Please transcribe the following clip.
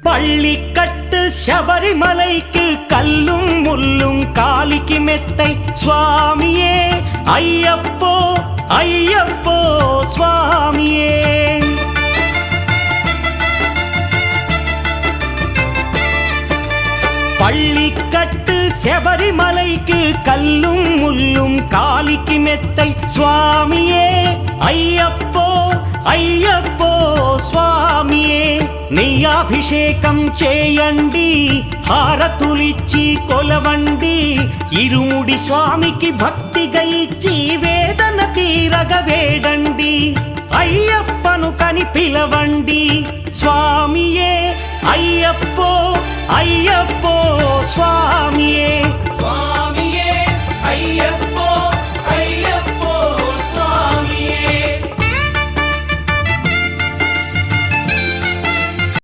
பள்ளிக்கட்டு சபரிமலைக்கு கல்லும் முள்ளும் காலிக்கு மெத்தை சுவாமியே ஐயப்போ ஐயப்போ சுவாமியே. பள்ளிக்கட்டு சபரிமலைக்கு கல்லும் முள்ளும் காலிக்கு மெத்தை சுவாமியே ஐயப்போ ஐயப்போ స్వామియే. నెయ్యాభిషేకం చేయండి హారతులిచ్చి కొలవండి ఇరుముడి స్వామికి భక్తిగా ఇచ్చి వేదన తీరగ వేడండి అయ్యప్పను కని పిలవండి స్వామియే అయ్యప్పో అయ్యప్పో స్వామియే.